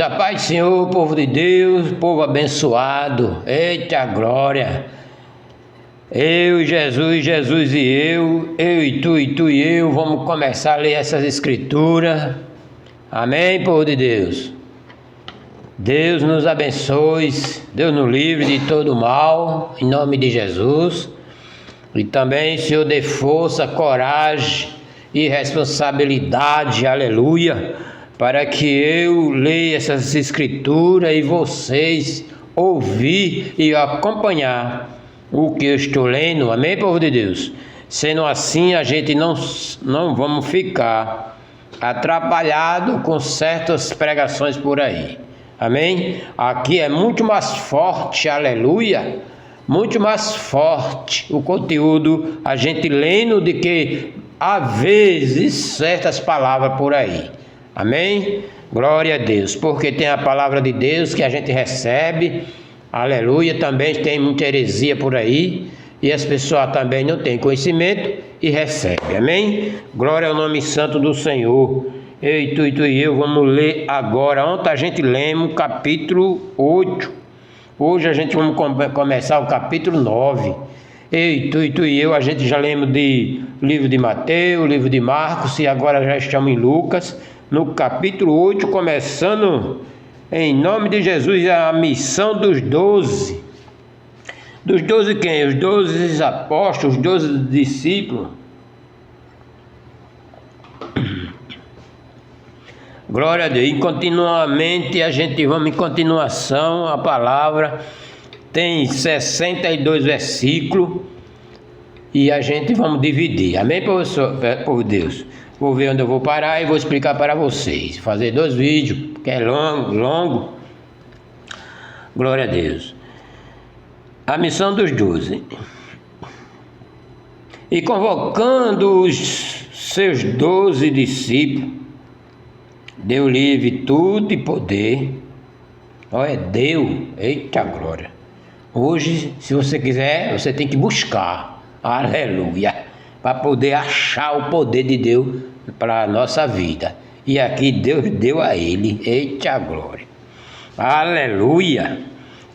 A paz do Senhor, povo de Deus, povo abençoado, eita glória! Eu, Jesus, Jesus e eu e tu e eu, vamos começar a ler essas escrituras, amém, povo de Deus? Deus nos abençoe, Deus nos livre de todo mal, em nome de Jesus, e também, Senhor, dê força, coragem e responsabilidade, aleluia, para que eu leia essas escrituras e vocês ouvir e acompanhar o que eu estou lendo, amém, povo de Deus? Sendo assim, a gente não vamos ficar atrapalhado com certas pregações por aí, amém? Aqui é muito mais forte, aleluia, muito mais forte o conteúdo a gente lendo do que às vezes certas palavras por aí. Amém? Glória a Deus, porque tem a palavra de Deus que a gente recebe, aleluia, também tem muita heresia por aí, e as pessoas também não têm conhecimento e recebem, amém? Glória ao nome santo do Senhor. Eu e tu e eu vamos ler agora. Ontem a gente lemos o capítulo 8, hoje a gente vamos começar o capítulo 9. Eu e tu e eu, a gente já lemos de livro de Mateus, livro de Marcos, e agora já estamos em Lucas, no capítulo 8, começando em nome de Jesus a missão dos 12. Dos 12 quem? Os 12 apóstolos, os 12 discípulos. Glória a Deus. E continuamente a gente vamos em continuação, a palavra tem 62 versículos e a gente vamos dividir. Amém, professor? Por Deus. Vou ver onde eu vou parar e vou explicar para vocês. Fazer 2 vídeos, porque é longo. Glória a Deus. A missão dos 12. E convocando os seus 12 discípulos, deu-lhe virtude e poder. Olha, deu, eita glória. Hoje, se você quiser, você tem que buscar, aleluia, para poder achar o poder de Deus para a nossa vida. E aqui Deus deu a ele, eita glória, aleluia.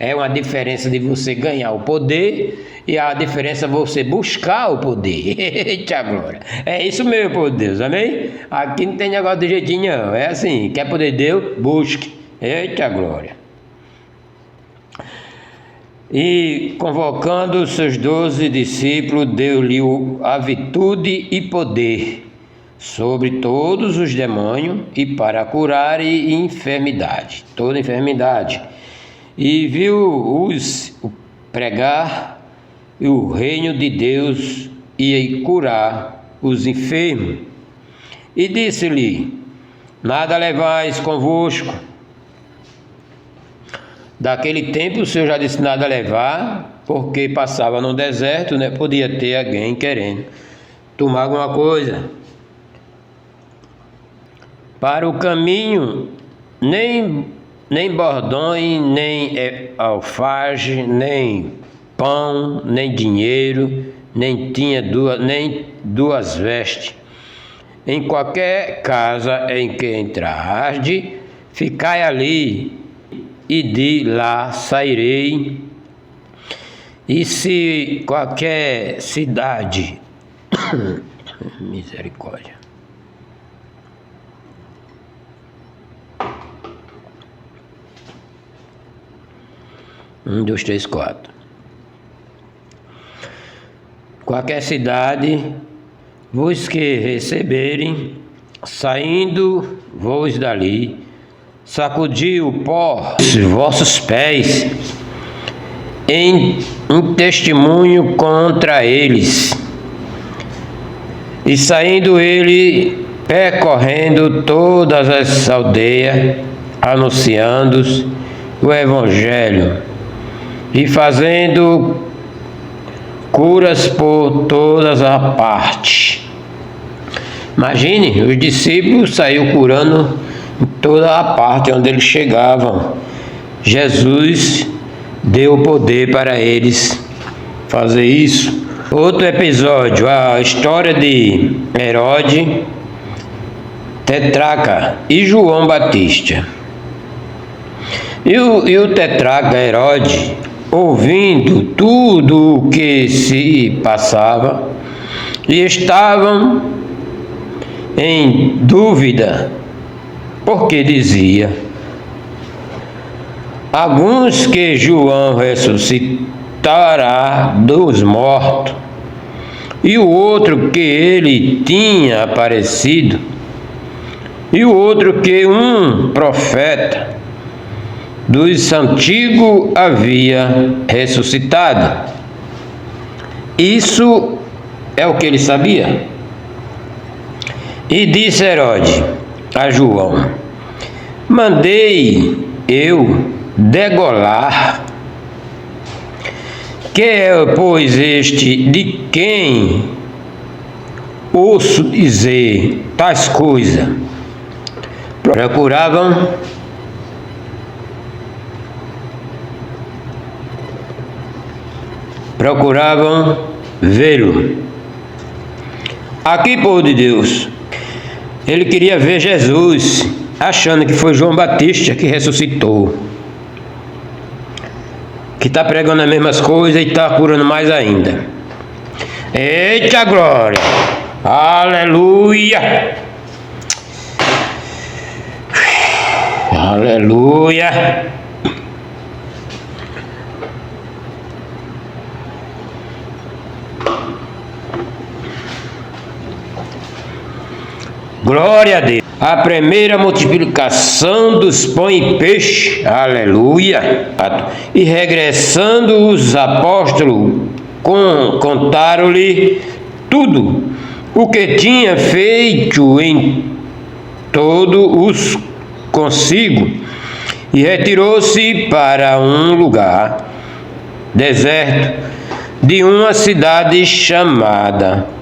É uma diferença de você ganhar o poder e a diferença é você buscar o poder, eita glória. É isso mesmo, por Deus, amém? Aqui não tem negócio de jeitinho não, é assim, quer poder de Deus, busque, eita glória. E convocando os seus 12 discípulos, deu-lhe a virtude e poder sobre todos os demônios e para curar enfermidade, toda enfermidade. E viu-os pregar o reino de Deus e curar os enfermos. E disse-lhe: nada levais convosco. Daquele tempo o Senhor já disse nada a levar, porque passava no deserto, né? Podia ter alguém querendo tomar alguma coisa. Para o caminho, nem bordões, nem alfage, nem pão, nem dinheiro, nem tinha duas vestes. Em qualquer casa em que entrarde, ficai ali, e de lá sairei, e se qualquer cidade, misericórdia, 1, 2, 3, 4, qualquer cidade vos que receberem, saindo vos dali, sacudi o pó dos vossos pés em testemunho contra eles. E saindo ele, percorrendo todas as aldeias, anunciando o evangelho e fazendo curas por todas as partes. Imagine, os discípulos saíram curando em toda a parte onde eles chegavam. Jesus deu o poder para eles fazer isso. Outro episódio, a história de Herodes, Tetrarca e João Batista. E o tetrarca Herodes, ouvindo tudo o que se passava, e estavam em dúvida, porque dizia: alguns que João ressuscitará dos mortos, e o outro que ele tinha aparecido, e o outro que um profeta dos antigos havia ressuscitado. Isso é o que ele sabia. E disse Herodes a João: mandei eu degolar. Que é, pois, este de quem ouço dizer tais coisas? Procuravam vê-lo. Aqui, povo de Deus, ele queria ver Jesus, achando que foi João Batista que ressuscitou, que está pregando as mesmas coisas e está curando mais ainda. Eita glória! Aleluia! Aleluia! Glória a Deus. A primeira multiplicação dos pães e peixe. Aleluia. E regressando os apóstolos, contaram-lhe tudo o que tinha feito em todos os consigo. E retirou-se para um lugar deserto de uma cidade chamada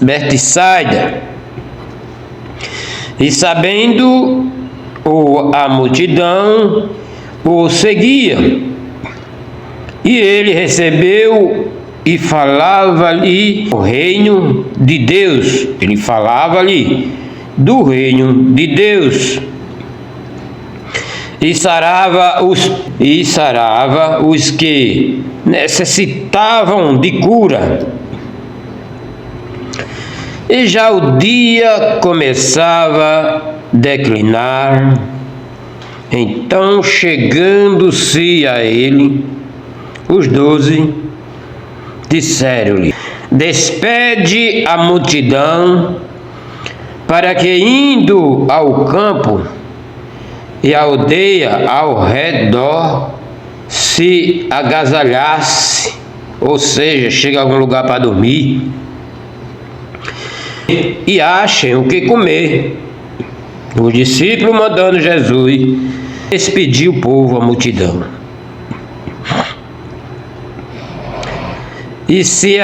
Betsaida. E sabendo a multidão o seguia, e ele recebeu e falava-lhe o reino de Deus. Ele falava-lhe do reino de Deus. E sarava os que necessitavam de cura. E já o dia começava a declinar. Então, chegando-se a ele, os 12 disseram-lhe: despede a multidão, para que, indo ao campo e à aldeia ao redor, se agasalhasse, ou seja, chega a algum lugar para dormir, e achem o que comer. Os discípulos, mandando Jesus despedir o povo, a multidão, e se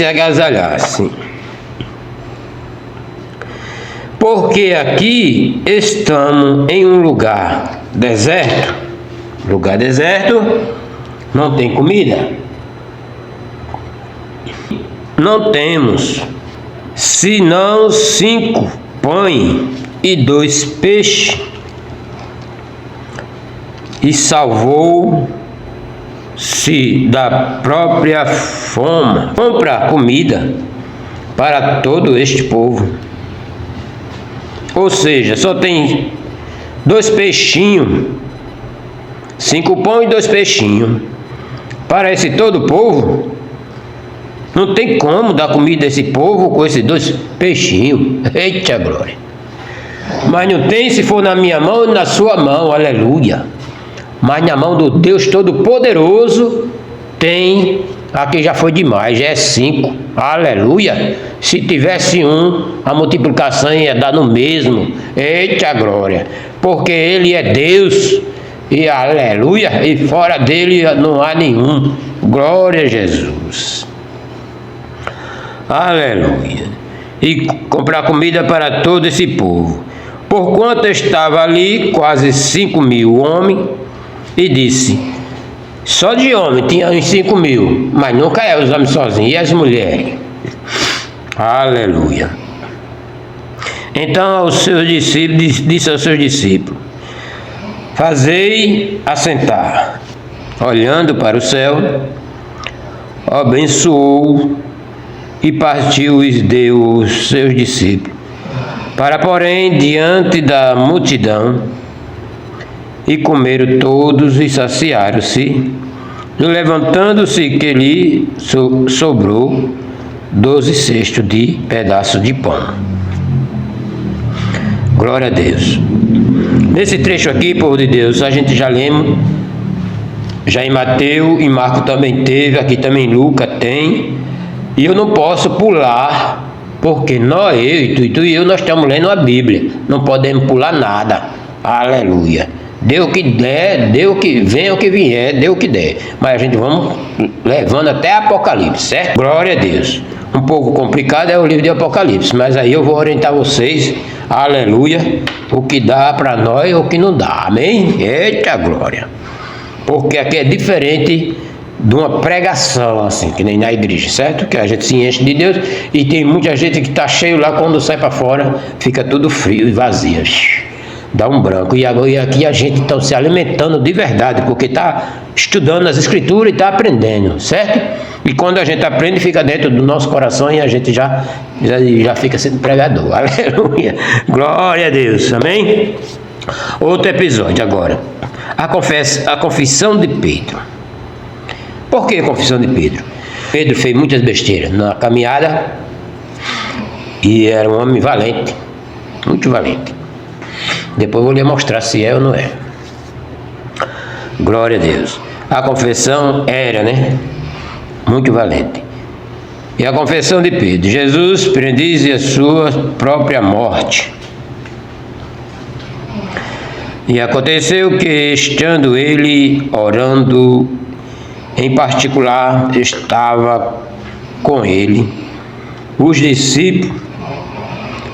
agasalhassem, porque aqui estamos em um lugar deserto. Lugar deserto, não tem comida. Não temos senão 5 pães e 2 peixes. E salvou-se da própria fome comprar comida para todo este povo. Ou seja, só tem 2 peixinhos, 5 pães e 2 peixinhos para esse todo o povo. Não tem como dar comida a esse povo com esses 2 peixinhos. Eita glória! Mas não tem se for na minha mão e na sua mão, aleluia. Mas na mão do Deus Todo-Poderoso tem. Aqui já foi demais, já é 5, aleluia. Se tivesse a multiplicação ia dar no mesmo. Eita glória! Porque Ele é Deus, e aleluia, e fora dele não há nenhum. Glória a Jesus. Aleluia. E comprar comida para todo esse povo. Porquanto estava ali quase 5.000 homens, e disse: só de homem tinha uns 5.000, mas nunca é os homens sozinhos, e as mulheres. Aleluia. Então aos seus discípulos, disse aos seus discípulos: fazei assentar. Olhando para o céu, abençoou e partiu e deu aos seus discípulos. Para, porém, diante da multidão, e comeram todos e saciaram-se. E levantando-se que lhe sobrou 12 cestos de pedaços de pão. Glória a Deus. Nesse trecho aqui, povo de Deus, a gente já lemos, já em Mateus, em Marcos também teve, aqui também em Lucas tem, e eu não posso pular, porque nós, tu e eu, nós estamos lendo a Bíblia, não podemos pular nada. Aleluia. Dê o que der, dê o que venha, o que vier, dê o que der. Mas a gente vamos levando até Apocalipse, certo? Glória a Deus. Um pouco complicado é o livro de Apocalipse, mas aí eu vou orientar vocês, aleluia, o que dá para nós e o que não dá, amém? Eita glória! Porque aqui é diferente de uma pregação, assim, que nem na igreja, certo? Que a gente se enche de Deus e tem muita gente que está cheio lá, quando sai para fora, fica tudo frio e vazio. Dá um branco. E aqui a gente está se alimentando de verdade, porque está estudando as escrituras e está aprendendo, certo? E quando a gente aprende, fica dentro do nosso coração e a gente já fica sendo pregador. Aleluia. Glória a Deus. Amém? Outro episódio agora. A confissão de Pedro. Por que a confissão de Pedro? Pedro fez muitas besteiras na caminhada e era um homem valente, muito valente. Depois eu vou lhe mostrar se é ou não é. Glória a Deus. A confissão era, muito valente. E a confissão de Pedro: Jesus predize a sua própria morte. E aconteceu que, estando ele orando, em particular estava com ele os discípulos,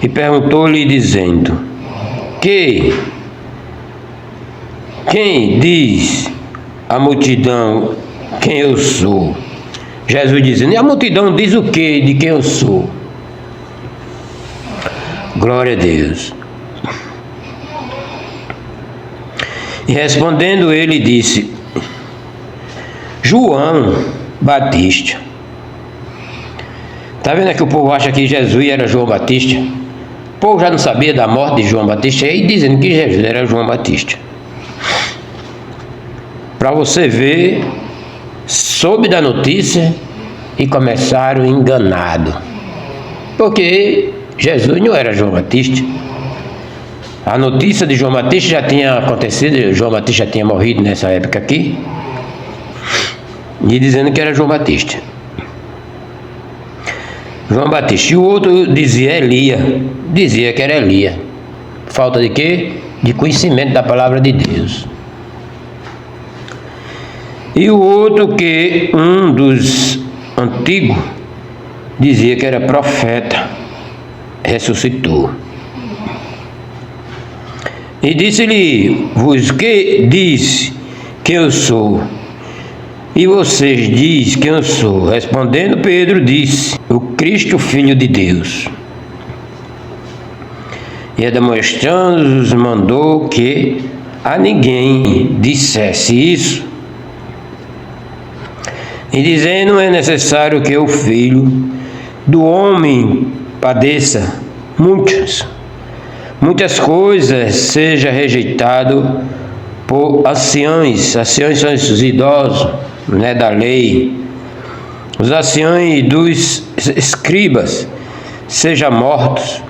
e perguntou-lhe dizendo: quem diz a multidão quem eu sou? Jesus dizendo: e a multidão diz o que de quem eu sou? Glória a Deus. E respondendo ele disse: João Batista. Está vendo que o povo acha que Jesus era João Batista? O povo já não sabia da morte de João Batista, e dizendo que Jesus era João Batista. Para você ver, soube da notícia e começaram enganados. Porque Jesus não era João Batista. A notícia de João Batista já tinha acontecido, João Batista já tinha morrido nessa época aqui. E dizendo que era João Batista. João Batista. E o outro dizia dizia que era Elia. Falta de quê? De conhecimento da palavra de Deus. E o outro que um dos antigos dizia que era profeta, ressuscitou. E disse-lhe: vos que diz que eu sou? E vocês diz quem eu sou? Respondendo Pedro disse: o Cristo, Filho de Deus. E demonstrando-os mandou que a ninguém dissesse isso. E dizendo: é necessário que o Filho do Homem padeça muitas coisas, seja rejeitado por anciões. Anciões são esses idosos, da lei. Os anciões dos escribas, seja mortos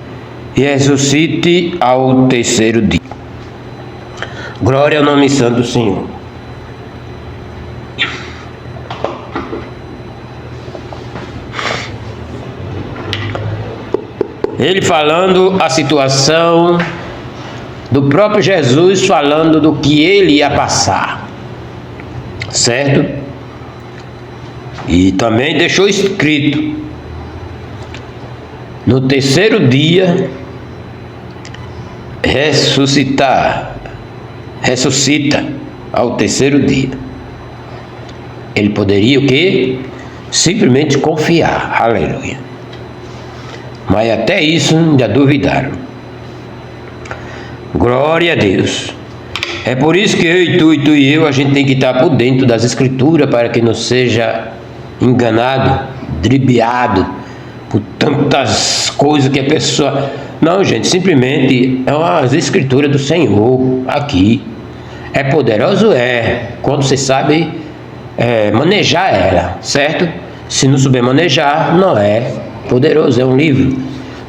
e ressuscite ao terceiro dia. Glória ao nome santo do Senhor. Ele falando a situação do próprio Jesus, falando do que ele ia passar, certo? E também deixou escrito: no terceiro dia ressuscita ao terceiro dia. Ele poderia o quê? Simplesmente confiar. Aleluia. Mas até isso ainda duvidaram. Glória a Deus. É por isso que eu e tu e eu, a gente tem que estar por dentro das escrituras para que não seja enganado, driblado por tantas coisas que a pessoa... Não, gente, simplesmente é as escrituras do Senhor aqui. É poderoso? É, quando você sabe manejar ela, certo? Se não souber manejar, não é poderoso, é um livro.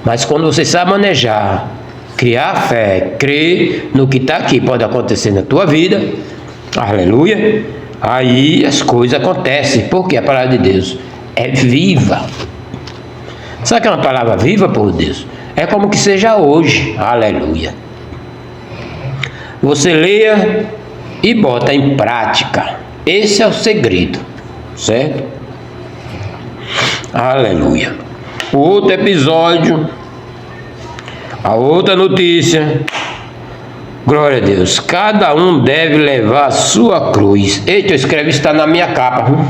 Mas quando você sabe manejar, criar fé, crer no que está aqui, pode acontecer na tua vida, aleluia, aí as coisas acontecem, porque a palavra de Deus é viva. Sabe que é uma palavra viva, por Deus? É como que seja hoje, aleluia. Você leia e bota em prática, esse é o segredo, certo? Aleluia. O outro episódio, a outra notícia, glória a Deus, cada um deve levar a sua cruz. Eita, eu escrevi, isso está na minha capa,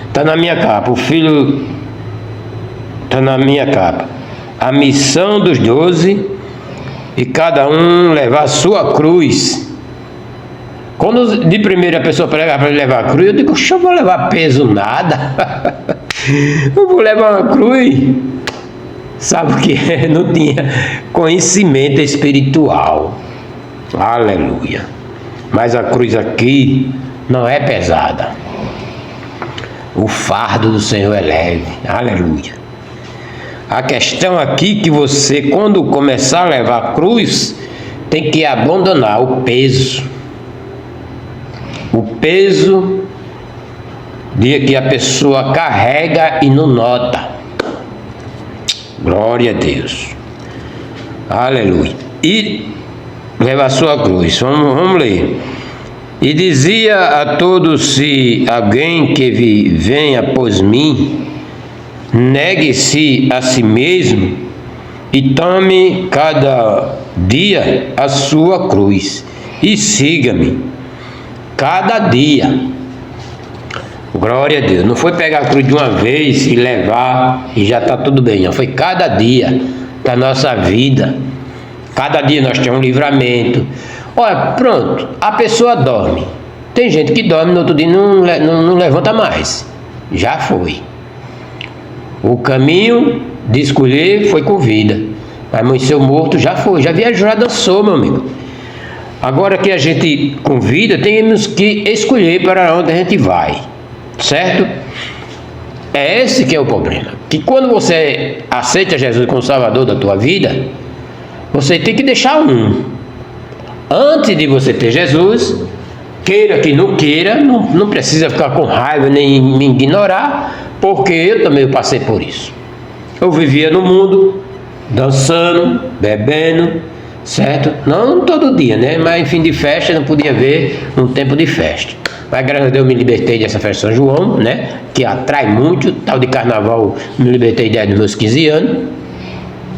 está na minha capa, o filho está na minha capa. A missão dos 12 e cada um levar a sua cruz. Quando de primeira a pessoa prega para levar a cruz, eu digo, eu vou levar peso nada. Eu vou levar uma cruz. Sabe o que é? Não tinha conhecimento espiritual. Aleluia. Mas a cruz aqui não é pesada. O fardo do Senhor é leve. Aleluia. A questão aqui que você, quando começar a levar a cruz, tem que abandonar o peso. O peso de que a pessoa carrega e não nota. Glória a Deus. Aleluia. E leva a sua cruz. Vamos ler. E dizia a todos: se alguém que vem após mim, negue-se a si mesmo e tome cada dia a sua cruz e siga-me. Cada dia. Glória a Deus. Não foi pegar a cruz de uma vez e levar e já está tudo bem. Não, foi cada dia da nossa vida. Cada dia nós temos um livramento. Olha, pronto, a pessoa dorme. Tem gente que dorme no outro dia e não levanta mais. Já foi. O caminho de escolher foi com vida. Mas amanheceu morto, já foi. Já viajou, já dançou, meu amigo. Agora que a gente convida, temos que escolher para onde a gente vai, certo? É esse que é o problema. Que quando você aceita Jesus como Salvador da tua vida, você tem que deixar um. Antes de você ter Jesus, queira que não queira, não precisa ficar com raiva nem me ignorar, porque eu também passei por isso. Eu vivia no mundo, dançando, bebendo, certo? Não todo dia, né? Mas em fim de festa não podia ver um tempo de festa. Mas graças a Deus eu me libertei dessa festa de São João, né? Que atrai muito. Tal de carnaval, me libertei desde meus 15 anos.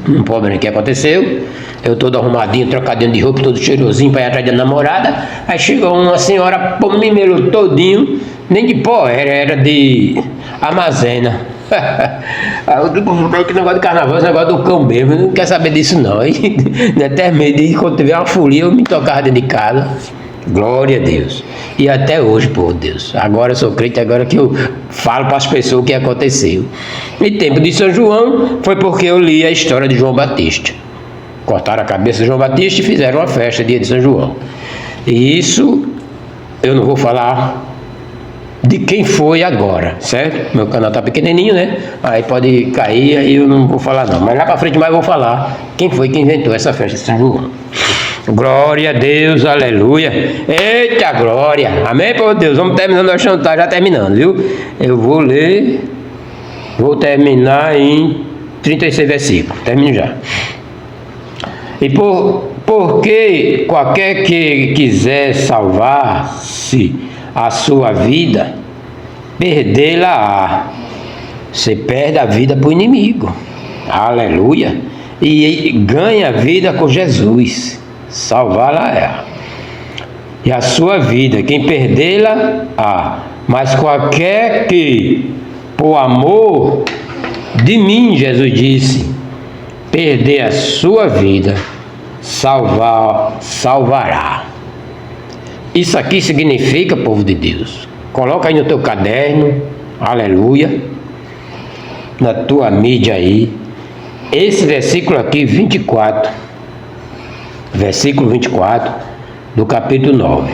Um problema que aconteceu. Eu todo arrumadinho, trocadinho de roupa, todo cheirosinho para ir atrás da namorada. Aí chegou uma senhora, pô, me melou todinho. Nem de pó, era de armazena. Aí eu digo, que negócio de carnaval, esse negócio do cão mesmo, eu não quero saber disso não. Aí, até medo de quando tiver uma folia, eu me tocava dentro de casa. Glória a Deus. E até hoje, por Deus. Agora eu sou crente, agora que eu falo para as pessoas o que aconteceu. E tempo de São João foi porque eu li a história de João Batista. Cortaram a cabeça de João Batista e fizeram uma festa dia de São João. E isso eu não vou falar de quem foi agora, certo? Meu canal tá pequenininho, né? Aí pode cair, aí eu não vou falar não. Mas lá para frente mais eu vou falar quem foi que inventou essa festa de São João. Glória a Deus, aleluia. Eita glória, amém, por Deus. Vamos terminando, nós estamos já terminando, viu? Eu vou ler, vou terminar em 36 versículos, termino já. E porque qualquer que quiser salvar-se a sua vida, perdê-la-á. Você perde a vida para o inimigo, aleluia, e ganha a vida com Jesus, salvá-la-á. E a sua vida, quem perdê-la-á, mas qualquer que, por amor de mim, Jesus disse, perder a sua vida, salvará. Isso aqui significa, povo de Deus, coloca aí no teu caderno, aleluia, na tua mídia aí, esse versículo aqui, 24, versículo 24 do capítulo 9.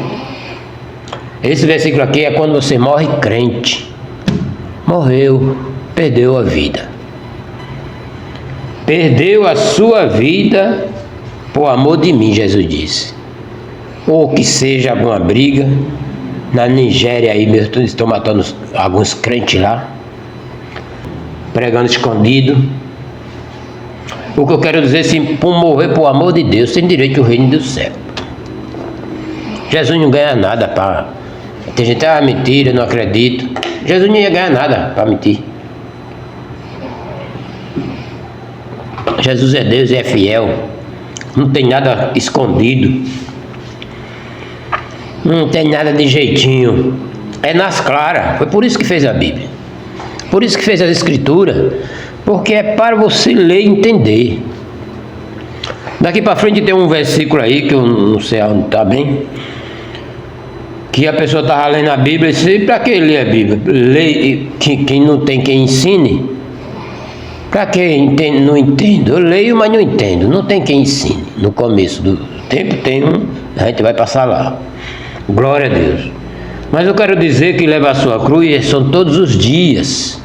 Esse versículo aqui é quando você morre crente. Morreu, perdeu a vida. Perdeu a sua vida por amor de mim, Jesus disse. Ou que seja alguma briga. Na Nigéria aí mesmo, estão matando alguns crentes lá, pregando escondido. O que eu quero dizer, assim, por morrer por amor de Deus, tem direito ao reino do céu. Jesus não ganha nada para... Tem gente, mentira, não acredito. Jesus não ia ganhar nada para mentir. Jesus é Deus e é fiel. Não tem nada escondido. Não tem nada de jeitinho. É nas claras. Foi por isso que fez a Bíblia. Por isso que fez as Escrituras. Porque é para você ler e entender. Daqui para frente tem um versículo aí, que eu não sei onde está bem, que a pessoa estava lendo a Bíblia e disse, para que ler a Bíblia? Lê, quem não tem quem ensine. Para quem não entendo? Eu leio, mas não entendo. Não tem quem ensine. No começo do tempo tem um, a gente vai passar lá. Glória a Deus. Mas eu quero dizer que levar a sua cruz são todos os dias.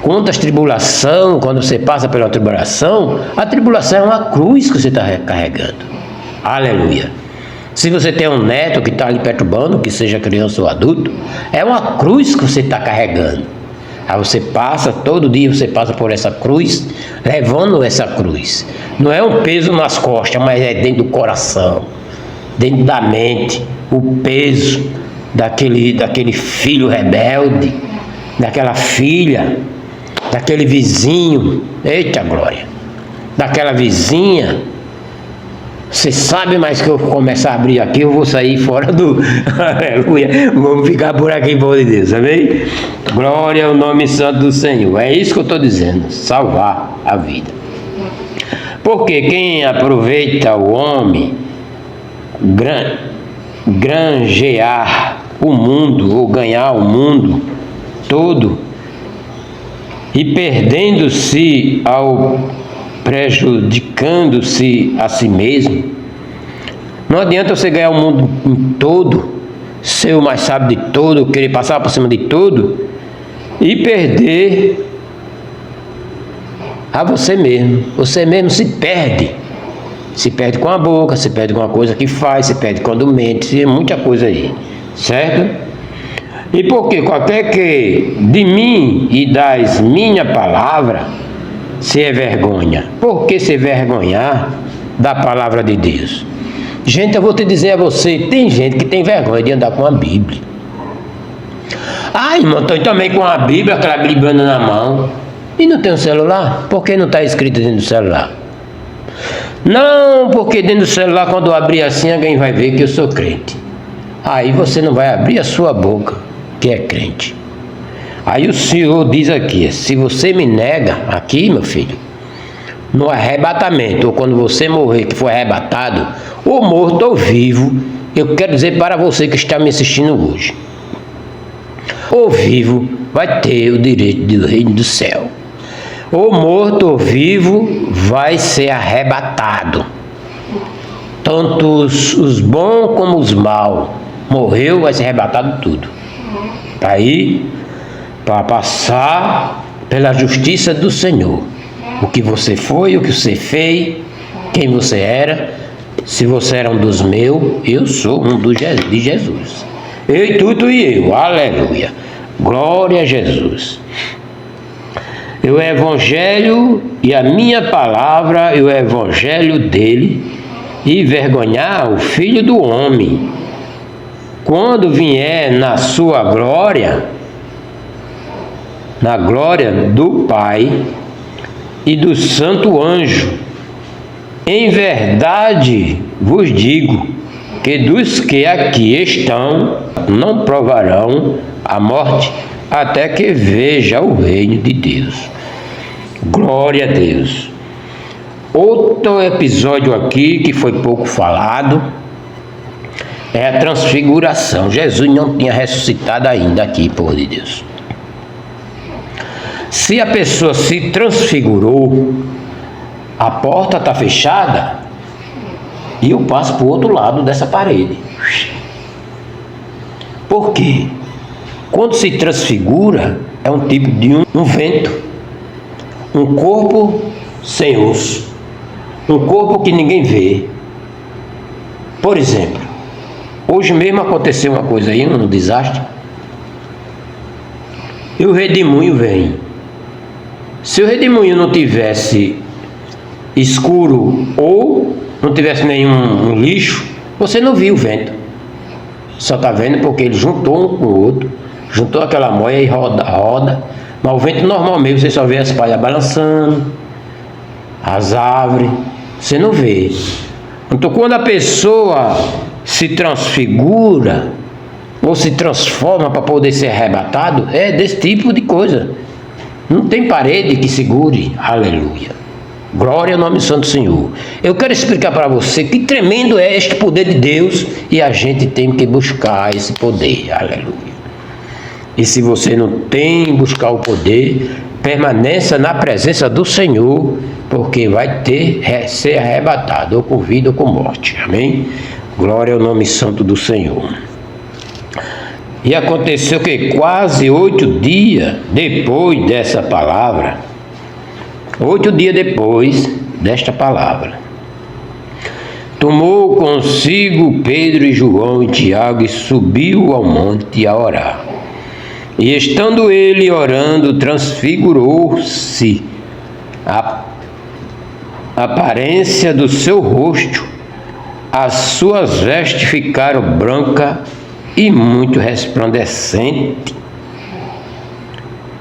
Quantas tribulação, quando você passa pela tribulação, a tribulação é uma cruz que você está carregando. Aleluia. Se você tem um neto que está lhe perturbando, que seja criança ou adulto, é uma cruz que você está carregando. Aí você passa, todo dia você passa por essa cruz, levando essa cruz. Não é um peso nas costas, mas é dentro do coração, dentro da mente, o peso daquele filho rebelde, daquela filha, daquele vizinho, eita glória, daquela vizinha. Você sabe, mas que eu começar a abrir aqui, eu vou sair fora do... Aleluia, vamos ficar por aqui, povo de Deus, amém? Glória ao nome santo do Senhor. É isso que eu estou dizendo, salvar a vida. Porque quem aproveita o homem granjear o mundo, ou ganhar o mundo todo, e perdendo-se prejudicando-se a si mesmo. Não adianta você ganhar o mundo todo, ser o mais sábio de todo, querer passar por cima de tudo e perder a você mesmo. Você mesmo se perde. Se perde com a boca, se perde com a coisa que faz, se perde quando mente, muita coisa aí, certo? E porque qualquer que de mim e das minha palavra se é vergonha. Por que se vergonhar da palavra de Deus? Gente, eu vou te dizer a você, tem gente que tem vergonha de andar com a Bíblia. Irmão, estou também com a Bíblia, aquela Bíblia na mão, e não tem um celular? Por que não está escrito dentro do celular? Não, porque dentro do celular, quando eu abrir assim, alguém vai ver que eu sou crente. Aí você não vai abrir a sua boca, que é crente. Aí o Senhor diz aqui, se você me nega aqui, meu filho, no arrebatamento, ou quando você morrer, que for arrebatado, ou morto ou vivo, eu quero dizer para você que está me assistindo hoje, ou vivo vai ter o direito do reino do céu, ou morto ou vivo vai ser arrebatado, tanto os bons como os maus, morreu, vai ser arrebatado tudo, aí para passar pela justiça do Senhor. O que você foi, o que você fez, quem você era. Se você era um dos meus, eu sou um de Jesus. Eu e tu e eu. Aleluia. Glória a Jesus. O Evangelho e a minha palavra e o Evangelho dele, e vergonhar o Filho do Homem, quando vier na sua glória, na glória do Pai e do santo anjo. Em verdade vos digo que dos que aqui estão não provarão a morte até que veja o reino de Deus. Glória a Deus. Outro episódio aqui que foi pouco falado É a transfiguração. Jesus não tinha ressuscitado ainda aqui, povo de Deus. Se a pessoa se transfigurou, a porta está fechada e eu passo para o outro lado dessa parede. Por quê? Quando se transfigura, é um tipo de um vento, um corpo sem osso, um corpo que ninguém vê. Por exemplo, hoje mesmo aconteceu uma coisa aí, um desastre, e o redemoinho vem. Se o redemoinho não tivesse escuro ou não tivesse nenhum lixo, você não viu o vento. Só está vendo porque ele juntou um com o outro, juntou aquela moia e roda. Mas o vento normal mesmo, você só vê as palhas balançando, as árvores, você não vê. Então quando a pessoa se transfigura ou se transforma para poder ser arrebatado, é desse tipo de coisa. Não tem parede que segure. Aleluia. Glória ao nome santo do Senhor. Eu quero explicar para você que tremendo é este poder de Deus e a gente tem que buscar esse poder. Aleluia. E se você não tem buscar o poder, permaneça na presença do Senhor, porque vai ser arrebatado, ou com vida ou com morte. Amém? Glória ao nome santo do Senhor. E aconteceu que quase 8 dias depois dessa palavra, 8 dias depois desta palavra, tomou consigo Pedro e João e Tiago e subiu ao monte a orar. E estando ele orando, transfigurou-se a aparência do seu rosto, as suas vestes ficaram brancas e muito resplandecente.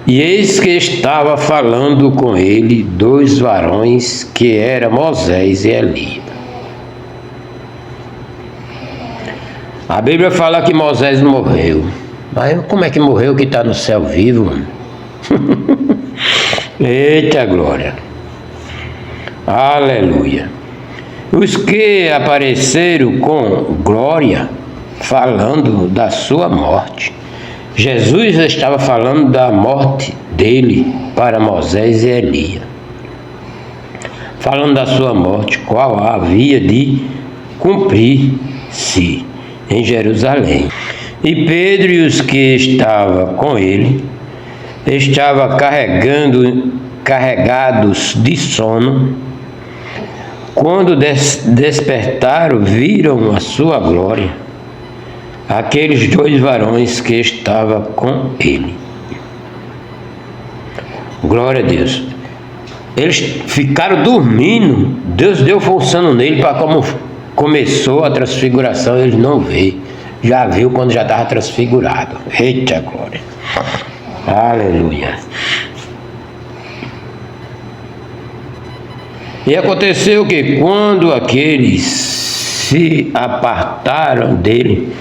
E eis que estava falando com ele 2 varões, que eram Moisés e Elias. A Bíblia fala que Moisés morreu. Mas como é que morreu que está no céu vivo? Eita glória! Aleluia! Os que apareceram com glória, falando da sua morte. Jesus estava falando da morte dele para Moisés e Elias, falando da sua morte, qual havia de cumprir-se em Jerusalém. E Pedro e os que estavam com ele estavam carregados de sono. Quando despertaram, viram a sua glória, aqueles 2 varões que estavam com ele. Glória a Deus. Eles ficaram dormindo, Deus deu função nele para como começou a transfiguração, eles não vê. Já viu quando já estava transfigurado. Eita glória. Aleluia. E aconteceu que quando aqueles se apartaram dele,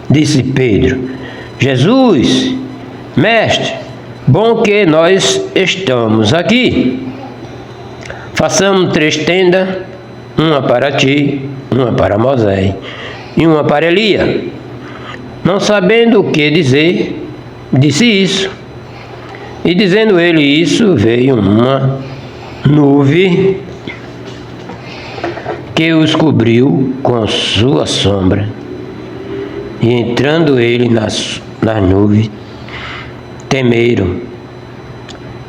disse Pedro: Jesus, mestre, bom que nós estamos aqui. Façamos 3 tendas, uma para ti, uma para Moisés e uma para Elias. Não sabendo o que dizer, disse isso. E dizendo ele isso, veio uma nuvem que os cobriu com sua sombra. E entrando ele nas nuvens, temeram.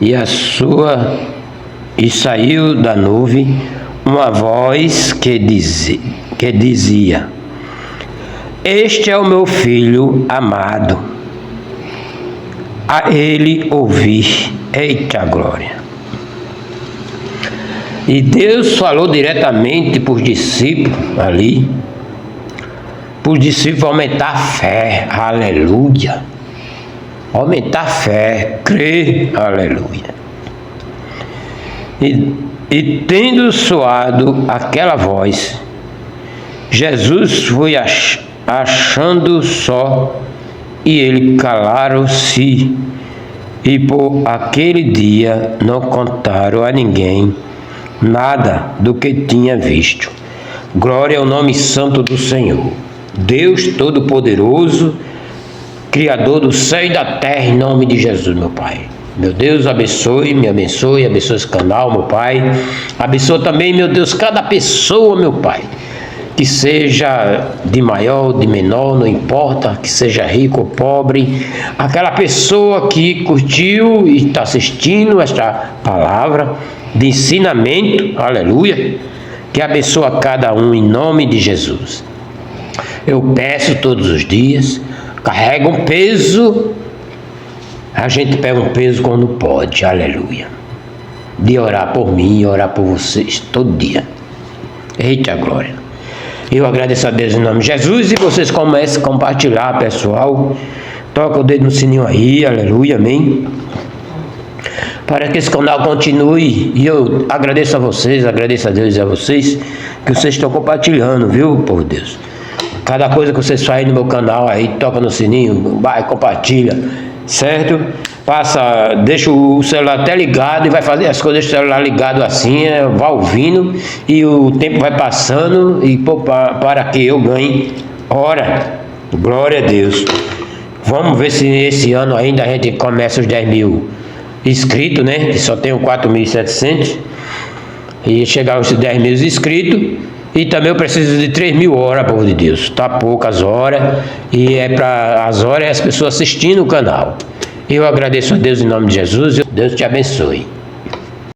E saiu da nuvem uma voz que dizia: Este é o meu filho amado, a ele ouvi. Eita glória! E Deus falou diretamente para os discípulos ali, para os discípulos aumentar a fé, aleluia, aumentar a fé, crer, aleluia. E tendo soado aquela voz, Jesus foi achando só, e ele calaram-se, e por aquele dia não contaram a ninguém nada do que tinha visto. Glória ao nome santo do Senhor. Deus Todo-Poderoso, Criador do céu e da terra, em nome de Jesus, meu Pai. Meu Deus, abençoe esse canal, meu Pai. Abençoa também, meu Deus, cada pessoa, meu Pai. Que seja de maior, de menor, não importa, que seja rico ou pobre. Aquela pessoa que curtiu e está assistindo esta palavra de ensinamento, aleluia, que abençoa cada um em nome de Jesus. Eu peço todos os dias, carrega um peso, a gente pega um peso quando pode, aleluia, de orar por mim e orar por vocês todo dia. Eita glória! Eu agradeço a Deus em nome de Jesus e vocês comecem a compartilhar, pessoal. Toca o dedo no sininho aí, aleluia, amém. Para que esse canal continue. E eu agradeço a vocês, agradeço a Deus e a vocês que vocês estão compartilhando, viu, por Deus. Cada coisa que vocês fazem no meu canal aí, toca no sininho, vai, compartilha, certo? Deixa o celular até ligado e vai fazer as coisas do celular ligado assim, vai ouvindo e o tempo vai passando e para que eu ganhe hora. Glória a Deus. Vamos ver se esse ano ainda a gente começa os 10 mil inscritos, né? Que só tenho 4.700 e chegar aos 10 mil inscritos. E também eu preciso de 3.000 horas, povo de Deus. Tá poucas horas e é para as horas as pessoas assistindo o canal. Eu agradeço a Deus em nome de Jesus. Deus te abençoe.